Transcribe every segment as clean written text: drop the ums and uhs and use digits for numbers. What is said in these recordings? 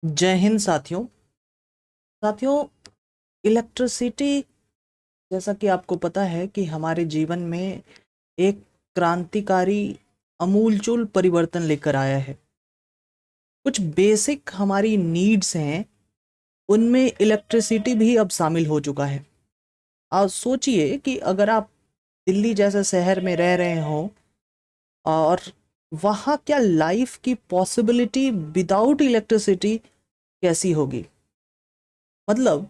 जय हिंद साथियों। साथियों, इलेक्ट्रिसिटी जैसा कि आपको पता है कि हमारे जीवन में एक क्रांतिकारी अमूलचूल परिवर्तन लेकर आया है। कुछ बेसिक हमारी नीड्स हैं, उनमें इलेक्ट्रिसिटी भी अब शामिल हो चुका है। आप सोचिए कि अगर आप दिल्ली जैसे शहर में रह रहे हो और वहाँ क्या लाइफ की पॉसिबिलिटी विदाउट इलेक्ट्रिसिटी कैसी होगी। मतलब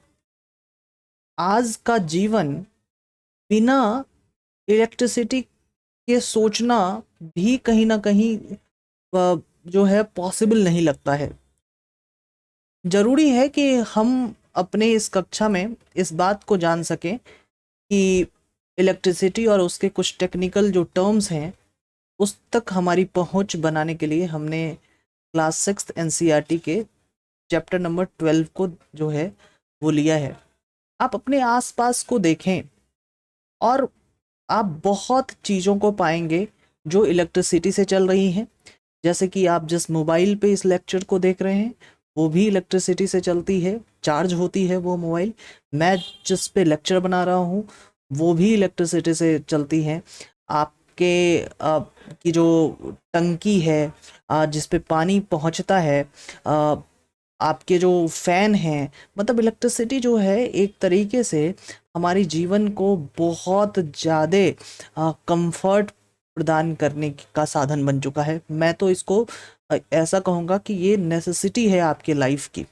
आज का जीवन बिना इलेक्ट्रिसिटी के सोचना भी कहीं ना कहीं जो है पॉसिबल नहीं लगता है। जरूरी है कि हम अपने इस कक्षा में इस बात को जान सकें कि इलेक्ट्रिसिटी और उसके कुछ टेक्निकल जो टर्म्स हैं उस तक हमारी पहुंच बनाने के लिए हमने क्लास 6 एनसीईआरटी के चैप्टर नंबर 12 को जो है वो लिया है। आप अपने आसपास को देखें और आप बहुत चीज़ों को पाएंगे जो इलेक्ट्रिसिटी से चल रही हैं। जैसे कि आप जिस मोबाइल पे इस लेक्चर को देख रहे हैं वो भी इलेक्ट्रिसिटी से चलती है, चार्ज होती है वो मोबाइल। मैं जिस पे लेक्चर बना रहा हूँ वो भी इलेक्ट्रिसिटी से चलती है। आपके की जो टंकी है जिस पे पानी पहुँचता है, आपके जो फैन हैं, मतलब इलेक्ट्रिसिटी जो है एक तरीके से हमारी जीवन को बहुत ज़्यादा कंफर्ट प्रदान करने का साधन बन चुका है। मैं तो इसको ऐसा कहूँगा कि ये नेसेसिटी है आपके लाइफ की।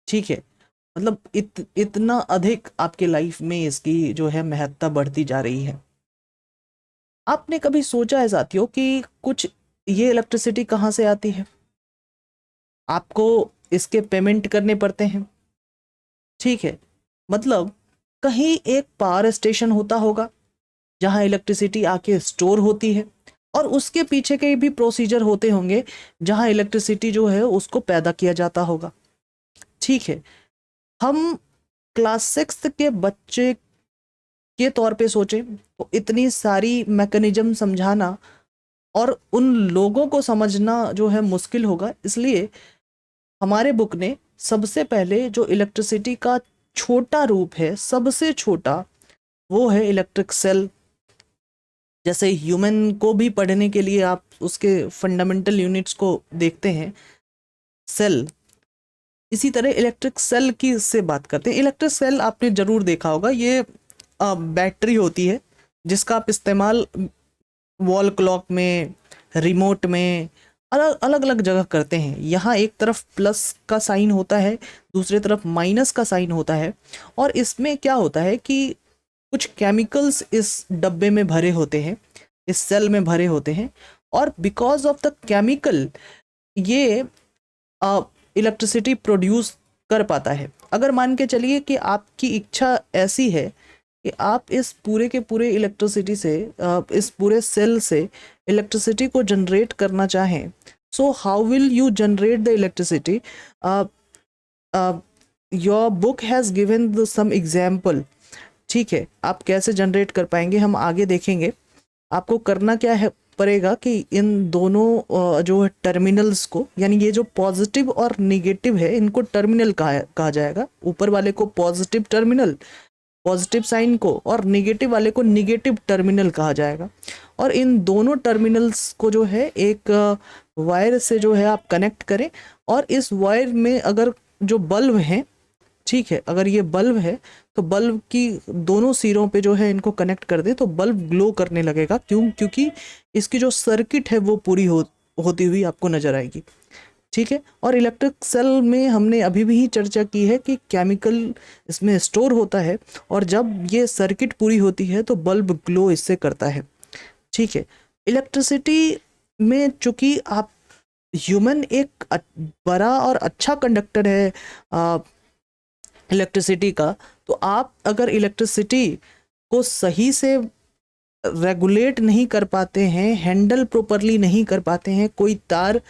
ठीक है, मतलब इतना अधिक आपके लाइफ में इसकी जो है महत्ता बढ़ती जा रही है। आपने कभी सोचा है साथियों कि कुछ ये इलेक्ट्रिसिटी कहाँ से आती है? आपको इसके पेमेंट करने पड़ते हैं। ठीक है, मतलब कहीं एक पावर स्टेशन होता होगा जहां इलेक्ट्रिसिटी आके स्टोर होती है और उसके पीछे के भी प्रोसीजर होते होंगे जहां इलेक्ट्रिसिटी जो है उसको पैदा किया जाता होगा। ठीक है, हम क्लास 6 के बच्चे के तौर पे सोचें तो इतनी सारी मैकेनिज्म समझाना और उन लोगों को समझना जो है मुश्किल होगा। इसलिए हमारे बुक ने सबसे पहले जो इलेक्ट्रिसिटी का छोटा रूप है, सबसे छोटा, वो है इलेक्ट्रिक सेल। जैसे ह्यूमन को भी पढ़ने के लिए आप उसके फंडामेंटल यूनिट्स को देखते हैं, सेल। इसी तरह इलेक्ट्रिक सेल की से बात करते हैं। इलेक्ट्रिक सेल आपने जरूर देखा होगा, ये बैटरी होती है जिसका आप इस्तेमाल वॉल क्लॉक में, रिमोट में, अलग अलग अलग जगह करते हैं। यहाँ एक तरफ प्लस का साइन होता है, दूसरी तरफ माइनस का साइन होता है। और इसमें क्या होता है कि कुछ केमिकल्स इस डब्बे में भरे होते हैं, इस सेल में भरे होते हैं, और बिकॉज ऑफ द केमिकल ये इलेक्ट्रिसिटी प्रोड्यूस कर पाता है। अगर मान के चलिए कि आपकी इच्छा ऐसी है कि आप इस पूरे के पूरे इलेक्ट्रिसिटी से, इस पूरे सेल से इलेक्ट्रिसिटी को जनरेट करना चाहें, so how will you generate the electricity? Your book has given some example. ठीक है, आप कैसे जनरेट कर पाएंगे हम आगे देखेंगे। आपको करना क्या है पड़ेगा कि इन दोनों जो है टर्मिनल्स को, यानी ये जो पॉजिटिव और निगेटिव है इनको टर्मिनल कहा जाएगा। ऊपर वाले को पॉजिटिव टर्मिनल, पॉजिटिव साइन को, और निगेटिव वाले को निगेटिव टर्मिनल कहा जाएगा। और इन दोनों टर्मिनल्स को जो है एक वायर से जो है आप कनेक्ट करें, और इस वायर में अगर जो बल्ब हैं, ठीक है, अगर ये बल्ब है तो बल्ब की दोनों सिरों पे जो है इनको कनेक्ट कर दे तो बल्ब ग्लो करने लगेगा। क्योंकि इसकी जो सर्किट है वो पूरी होती हुई आपको नजर आएगी। ठीक है, और इलेक्ट्रिक सेल में हमने अभी भी चर्चा की है कि केमिकल इसमें स्टोर होता है, और जब ये सर्किट पूरी होती है तो बल्ब ग्लो इससे करता है। ठीक है, इलेक्ट्रिसिटी में चूंकि आप ह्यूमन एक बड़ा और अच्छा कंडक्टर है इलेक्ट्रिसिटी का, तो आप अगर इलेक्ट्रिसिटी को सही से रेगुलेट नहीं कर पाते हैं, हैंडल प्रॉपरली नहीं कर पाते हैं, कोई तार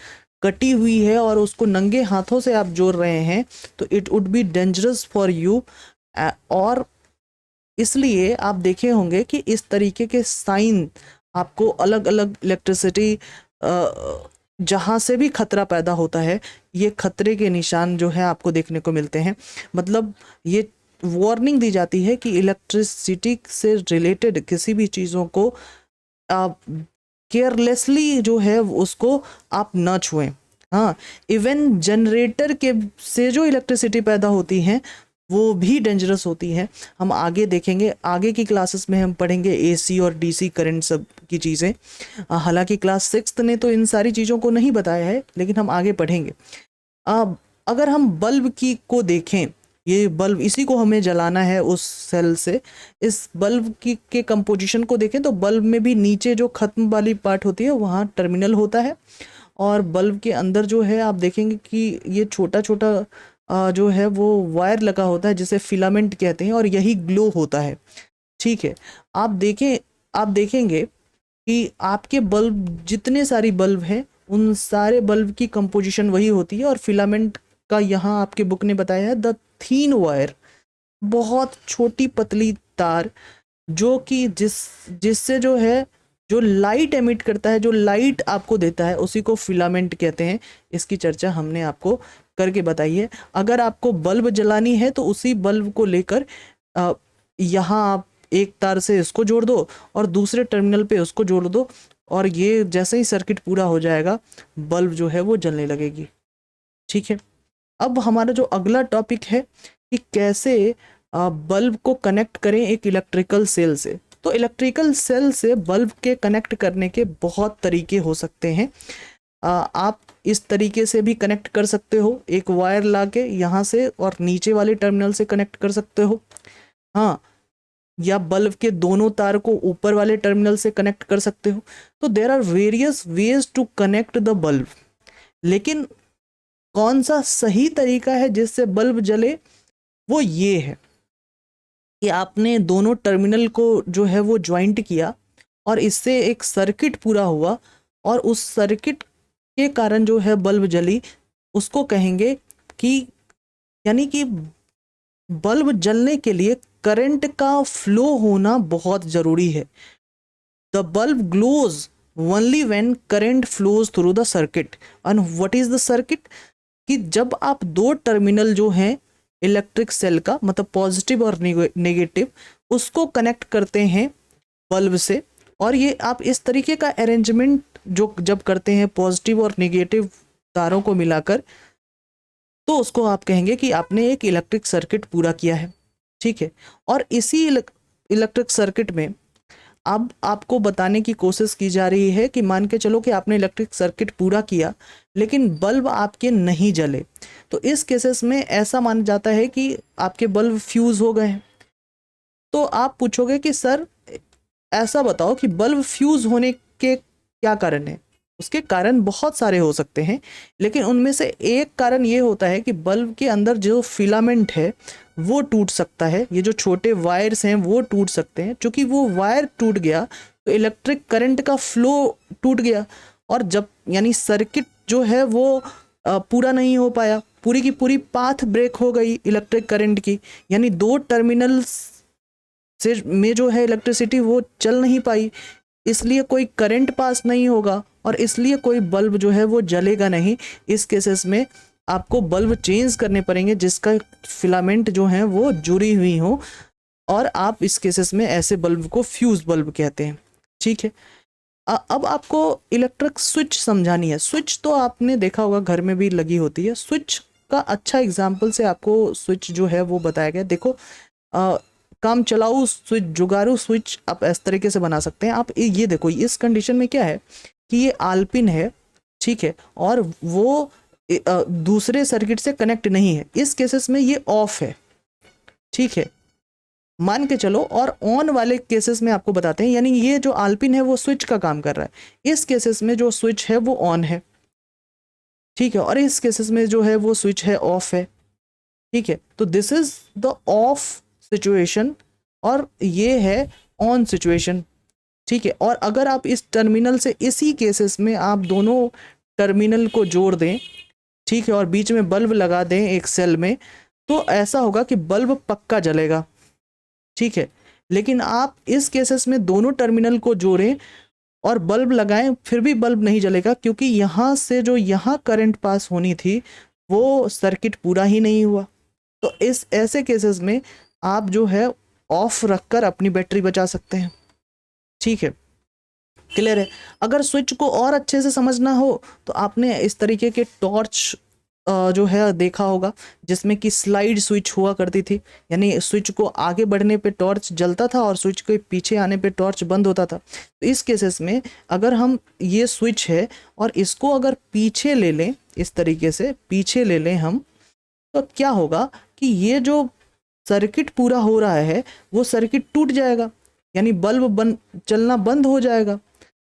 कटी हुई है और उसको नंगे हाथों से आप जोड़ रहे हैं, तो it would be dangerous for you. और इसलिए आप देखे होंगे कि इस तरीके के साइन आपको अलग अलग इलेक्ट्रिसिटी जहाँ से भी खतरा पैदा होता है, ये खतरे के निशान जो है आपको देखने को मिलते हैं। मतलब ये वार्निंग दी जाती है कि इलेक्ट्रिसिटी से रिलेटेड किसी भी चीज़ों को आप केयरलेसली जो है उसको आप न छुएं। हाँ, इवन जनरेटर के से जो इलेक्ट्रिसिटी पैदा होती है वो भी डेंजरस होती है। हम आगे देखेंगे, आगे की क्लासेस में हम पढ़ेंगे एसी और डीसी करंट सब की चीज़ें। हालांकि क्लास 6 ने तो इन सारी चीज़ों को नहीं बताया है, लेकिन हम आगे पढ़ेंगे। अगर हम बल्ब की को देखें, ये बल्ब इसी को हमें जलाना है उस सेल से। इस बल्ब की के कंपोजिशन को देखें तो बल्ब में भी नीचे जो ख़त्म वाली पार्ट होती है वहाँ टर्मिनल होता है, और बल्ब के अंदर जो है आप देखेंगे कि ये छोटा छोटा जो है वो वायर लगा होता है जिसे फिलामेंट कहते हैं, और यही ग्लो होता है। ठीक है, आप देखेंगे कि आपके बल्ब जितने सारी बल्ब हैं उन सारे बल्ब की कंपोजिशन वही होती है, और फिलामेंट का यहाँ आपके बुक ने बताया है द थीन वायर, बहुत छोटी पतली तार जो कि जिससे जो है जो लाइट एमिट करता है, जो लाइट आपको देता है, उसी को फिलामेंट कहते हैं। इसकी चर्चा हमने आपको करके बताई है। अगर आपको बल्ब जलानी है तो उसी बल्ब को लेकर यहाँ आप एक तार से इसको जोड़ दो और दूसरे टर्मिनल पे उसको जोड़ दो, और ये जैसे ही सर्किट पूरा हो जाएगा बल्ब जो है वो जलने लगेगी। ठीक है, अब हमारा जो अगला टॉपिक है कि कैसे बल्ब को कनेक्ट करें एक इलेक्ट्रिकल सेल से। तो इलेक्ट्रिकल सेल से बल्ब के कनेक्ट करने के बहुत तरीके हो सकते हैं। आप इस तरीके से भी कनेक्ट कर सकते हो, एक वायर लाके यहाँ से और नीचे वाले टर्मिनल से कनेक्ट कर सकते हो। हाँ, या बल्ब के दोनों तार को ऊपर वाले टर्मिनल से कनेक्ट कर सकते हो। तो there are various ways to connect the bulb, लेकिन कौन सा सही तरीका है जिससे बल्ब जले, वो ये है कि आपने दोनों टर्मिनल को जो है वो ज्वाइंट किया और इससे एक सर्किट पूरा हुआ, और उस सर्किट के कारण जो है बल्ब जली, उसको कहेंगे कि, यानी कि बल्ब जलने के लिए करंट का फ्लो होना बहुत ज़रूरी है। The bulb glows only when current flows through the circuit. And what is the circuit? कि जब आप दो टर्मिनल जो हैं इलेक्ट्रिक सेल का, मतलब पॉजिटिव और नेगेटिव, उसको कनेक्ट करते हैं बल्ब से, और ये आप इस तरीके का अरेंजमेंट जो जब करते हैं पॉजिटिव और नेगेटिव तारों को मिलाकर, तो उसको आप कहेंगे कि आपने एक इलेक्ट्रिक सर्किट पूरा किया है। ठीक है, और इसी इलेक्ट्रिक सर्किट में अब आपको बताने की कोशिश की जा रही है कि मान के चलो कि आपने इलेक्ट्रिक सर्किट पूरा किया लेकिन बल्ब आपके नहीं जले, तो इस केसेस में ऐसा माना जाता है कि आपके बल्ब फ्यूज हो गए हैं। तो आप पूछोगे कि सर ऐसा बताओ कि बल्ब फ्यूज होने के क्या कारण है। उसके कारण बहुत सारे हो सकते हैं, लेकिन उनमें से एक कारण ये होता है कि बल्ब के अंदर जो फिलामेंट है वो टूट सकता है, ये जो छोटे वायर्स हैं वो टूट सकते हैं। क्योंकि वो वायर टूट गया तो इलेक्ट्रिक करंट का फ्लो टूट गया, और जब यानी सर्किट जो है वो पूरा नहीं हो पाया, पूरी की पूरी पाथ ब्रेक हो गई इलेक्ट्रिक करंट की, यानी दो टर्मिनल्स से में जो है इलेक्ट्रिसिटी वो चल नहीं पाई, इसलिए कोई करंट पास नहीं होगा और इसलिए कोई बल्ब जो है वो जलेगा नहीं। इस केसेस में आपको बल्ब चेंज करने पड़ेंगे जिसका फिलामेंट जो है वो जुड़ी हुई हो, और आप इस केसेस में ऐसे बल्ब को फ्यूज बल्ब कहते हैं। ठीक है, अब आपको इलेक्ट्रिक स्विच समझानी है। स्विच तो आपने देखा होगा घर में भी लगी होती है। स्विच का अच्छा एग्जाम्पल से आपको स्विच जो है वो बताया गया। देखो काम चलाऊ स्विच, जुगाड़ू स्विच आप इस तरीके से बना सकते हैं। आप ये देखो, इस कंडीशन में क्या है कि ये आलपिन है, ठीक है, और वो दूसरे सर्किट से कनेक्ट नहीं है। इस केसेस में ये ऑफ है, ठीक है, मान के चलो। और ऑन वाले केसेस में आपको बताते हैं, यानी ये जो आलपिन है वो स्विच का काम कर रहा है। इस केसेस में जो स्विच है वो ऑन है, ठीक है, और इस केसेस में जो है वो स्विच है ऑफ है। ठीक है, तो this is the of situation और ये है ऑन सिचुएशन। ठीक है, और अगर आप इस टर्मिनल से, इसी केसेस में आप दोनों टर्मिनल को जोड़ दें, ठीक है, और बीच में बल्ब लगा दें एक सेल में, तो ऐसा होगा कि बल्ब पक्का जलेगा। ठीक है, लेकिन आप इस केसेस में दोनों टर्मिनल को जोड़ें और बल्ब लगाएं फिर भी बल्ब नहीं जलेगा, क्योंकि यहाँ से जो यहाँ करंट पास होनी थी वो सर्किट पूरा ही नहीं हुआ। तो इस ऐसे केसेस में आप जो है ऑफ रखकर अपनी बैटरी बचा सकते हैं। ठीक है, क्लियर है। अगर स्विच को और अच्छे से समझना हो तो आपने इस तरीके के टॉर्च जो है देखा होगा, जिसमें कि स्लाइड स्विच हुआ करती थी, यानी स्विच को आगे बढ़ने पे टॉर्च जलता था और स्विच के पीछे आने पे टॉर्च बंद होता था। तो इस केसेस में अगर हम ये स्विच है और इसको अगर पीछे ले लें, इस तरीके से पीछे ले लें हम, तो क्या होगा कि ये जो सर्किट पूरा हो रहा है वो सर्किट टूट जाएगा, यानी बल्ब बंद चलना बंद हो जाएगा।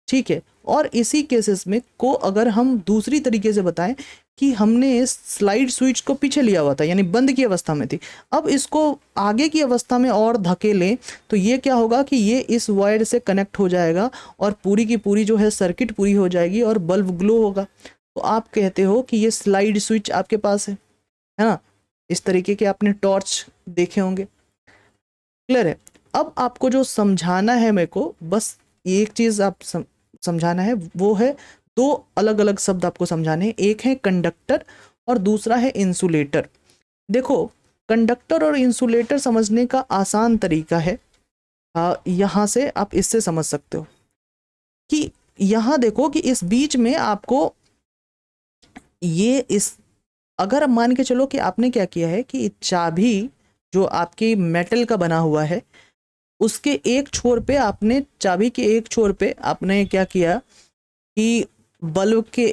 ठीक है, और इसी केसेस में को अगर हम दूसरी तरीके से बताएं कि हमने इस स्लाइड स्विच को पीछे लिया हुआ था, यानी बंद की अवस्था में थी, अब इसको आगे की अवस्था में और धकेलें तो ये क्या होगा कि ये इस वायर से कनेक्ट हो जाएगा और पूरी की पूरी जो है सर्किट पूरी हो जाएगी और बल्ब ग्लो होगा। तो आप कहते हो कि ये स्लाइड स्विच आपके पास है ना। इस तरीके के आपने टॉर्च देखे होंगे। क्लियर है। अब आपको जो समझाना है मेरे को, बस एक चीज़ आप समझाना है, वो है दो अलग अलग शब्द आपको समझाने हैं। एक है कंडक्टर और दूसरा है इंसुलेटर। देखो, कंडक्टर और इंसुलेटर समझने का आसान तरीका है, यहाँ से आप इससे समझ सकते हो कि यहाँ देखो कि इस बीच में आपको ये इस अगर मान के चलो कि आपने क्या किया है कि चाबी जो आपकी मेटल का बना हुआ है उसके एक छोर पे आपने चाबी के एक छोर पे आपने क्या किया कि बल्ब के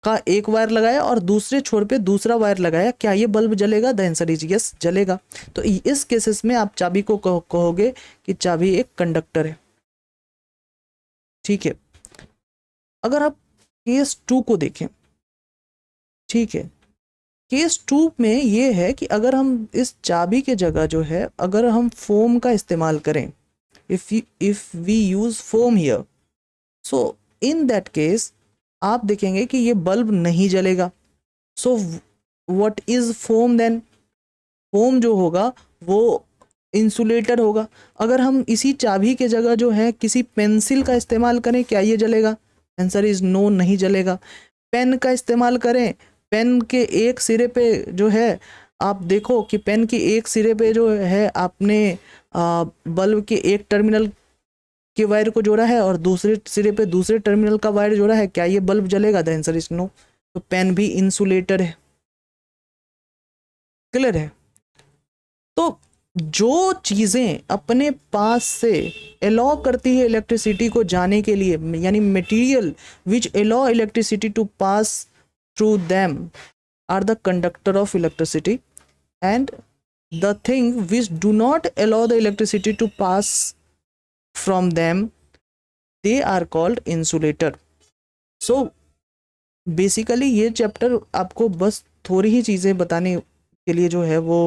का एक वायर लगाया और दूसरे छोर पे दूसरा वायर लगाया, क्या ये बल्ब जलेगा? द आंसर इज यस, जलेगा। तो इस केसेस में आप चाबी को कहोगे कि चाबी एक कंडक्टर है। ठीक है, अगर आप केस 2 को देखें, ठीक है, केस 2 में ये है कि अगर हम इस चाबी के जगह जो है अगर हम फोम का इस्तेमाल करें, if we use foam here, so in that case आप देखेंगे कि ये बल्ब नहीं जलेगा। So what is foam then? Foam जो होगा वो इंसुलेटर होगा। अगर हम इसी चाबी के जगह जो है किसी पेंसिल का इस्तेमाल करें, क्या ये जलेगा? आंसर इज नो, नहीं जलेगा। पेन का इस्तेमाल करें, पेन के एक सिरे पे जो है आप देखो कि पेन के एक सिरे पे जो है आपने बल्ब के एक टर्मिनल के वायर को जोड़ा है और दूसरे सिरे पे दूसरे टर्मिनल का वायर जोड़ा है, क्या ये बल्ब जलेगा? The answer is no. तो पेन भी इंसुलेटर है। क्लियर है। तो जो चीज़ें अपने पास से अलाउ करती है इलेक्ट्रिसिटी को जाने के लिए, यानी material which allow electricity to pass through them are the conductor of electricity, and the thing which do not allow the electricity to pass from them, they are called insulator. So basically ये chapter आपको बस थोड़ी ही चीज़ें बताने के लिए जो है वो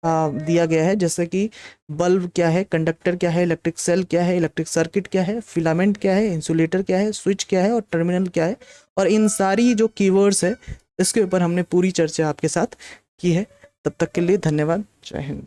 दिया गया है, जैसे कि बल्ब क्या है, कंडक्टर क्या है, इलेक्ट्रिक सेल क्या है, इलेक्ट्रिक सर्किट क्या है, फिलामेंट क्या है, इंसुलेटर क्या है, स्विच क्या है और टर्मिनल क्या है। और इन सारी जो कीवर्ड्स है इसके ऊपर हमने पूरी चर्चा आपके साथ की है। तब तक के लिए धन्यवाद। जय हिंद।